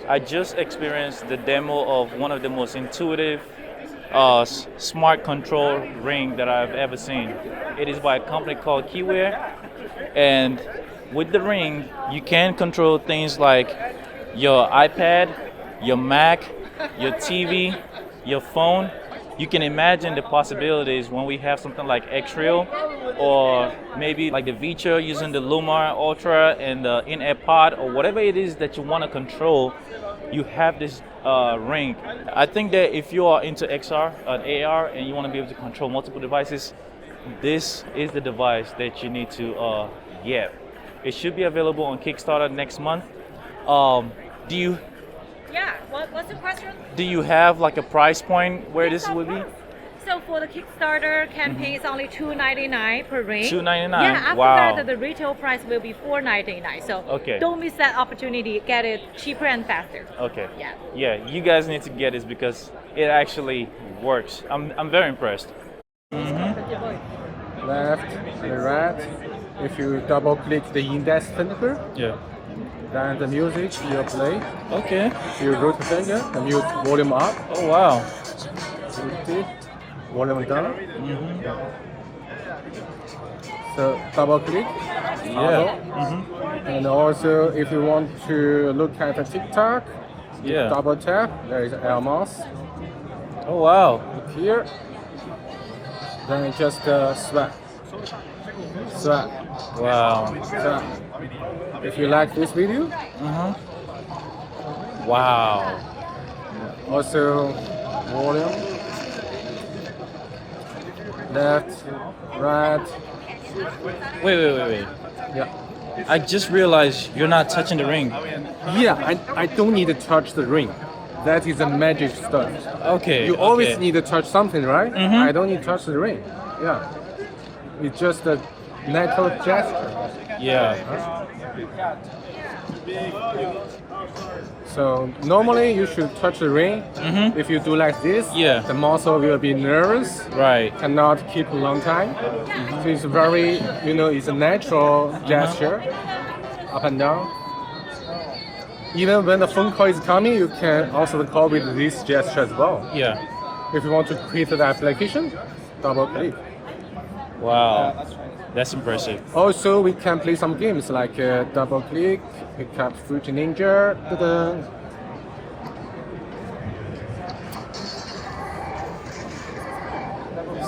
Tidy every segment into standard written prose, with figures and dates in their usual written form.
I just experienced the demo of one of the most intuitive smart control ring that I've ever seen. It is by a company called KiWear, and with the ring, you can control things like your iPad, your Mac, your TV, your phone. You can imagine the possibilities when we have something like X-Rail or maybe like the feature using the Lumar Ultra and the in-air pod or whatever it is that you want to control. You have this ring. I think that if you are into XR and AR and you want to be able to control multiple devices, this is the device that you need to get. It should be available on Kickstarter next month. Do you Yeah, what's the question? do you have like a price point where Yes, this of would be? course. So for the Kickstarter campaign, it's only $2.99 per ring. $2.99. Yeah, after Wow. that, the retail price will be $4.99. So Okay. don't miss that opportunity. Get it cheaper and faster. Okay. Yeah. Yeah, you guys need to get this because it actually works. I'm very impressed. Left and right. If you double click the index finger, Yeah. then the music will play. Okay. If you root finger, the music volume up. Oh wow. Rotate, volume down. So double click. Yeah. And also, if you want to look at the TikTok, Yeah. double tap. There is air mouse. Oh wow. Look here. Then just swipe. Swipe. Wow. Swipe. If you like this video, Wow. also volume, left, right. Wait. Yeah. I just realized you're not touching the ring. Yeah, I don't need to touch the ring. That is a magic stuff. Okay. You always okay. need to touch something, right? I don't need to touch the ring. Yeah. It's just a natural gesture. Yeah. So normally you should touch the ring. If you do like this, Yeah. the muscle will be nervous, Right. cannot keep a long time. So it's very, it's a natural gesture, up and down. Even when the phone call is coming, you can also call with this gesture as well. Yeah. If you want to create the application, double click. Wow. That's impressive. Also, we can play some games like double click, pick up Fruit Ninja. Ta-da.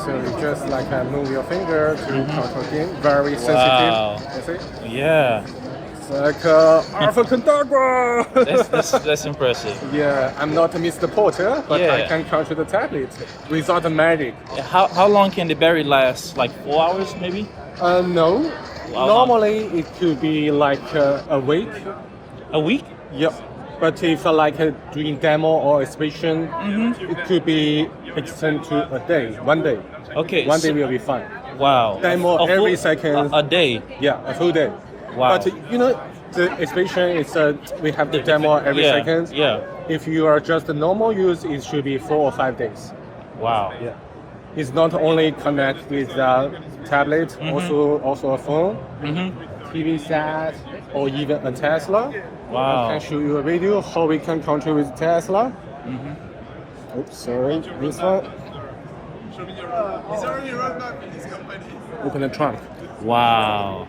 So you just like move your finger to control game. Very sensitive. Wow. You see? Yeah. It's like Alpha Condagua. That's impressive. Yeah, I'm not Mr. Porter, but I Yeah. can control the tablet without the magic. How long can the battery last? Like 4 hours maybe? No. Wow. Normally it could be like a week. A week? Yep. But if like doing demo or exhibition, it could be extended to a day, 1 day. Okay. One day so- will be fine. Wow. Demo A every full- second. A day. Yeah, a full day. Wow. But the exhibition is we have the demo every Yeah, second. yeah. If you are just a normal use, it should be 4 or 5 days. Wow. Yeah. It's not only connect with the tablet, also a phone, TV set, or even a Tesla. Wow. I can show you a video how we can control with Tesla. Oops, sorry, this one. Open the trunk, Wow.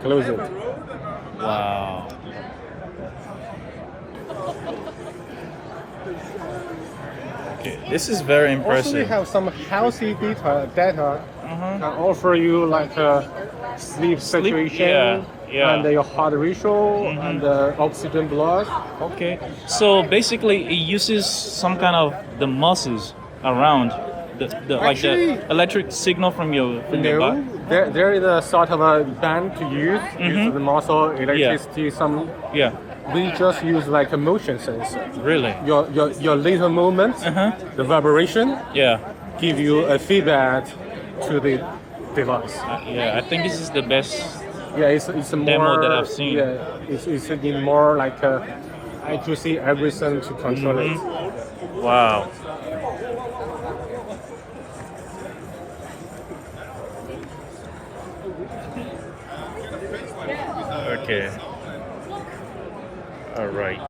close it. Wow. Okay. This is very Also, we impressive. have some healthy data can offer you like a sleep situation yeah. and your heart ratio and oxygen blood. Okay. So basically, it uses some kind of the muscles around the like Actually- the electric signal from your No, body. there is a sort of a band to use the muscle electricity. Some Yeah. we just use like a motion sensor. Really. Your little movements, the vibration, Yeah. give you a feedback to the device. Yeah. I think this is the best. Yeah, it's a more Demo that I've seen. Yeah, it's in more like accuracy, everything to control it. Wow. Okay. All right.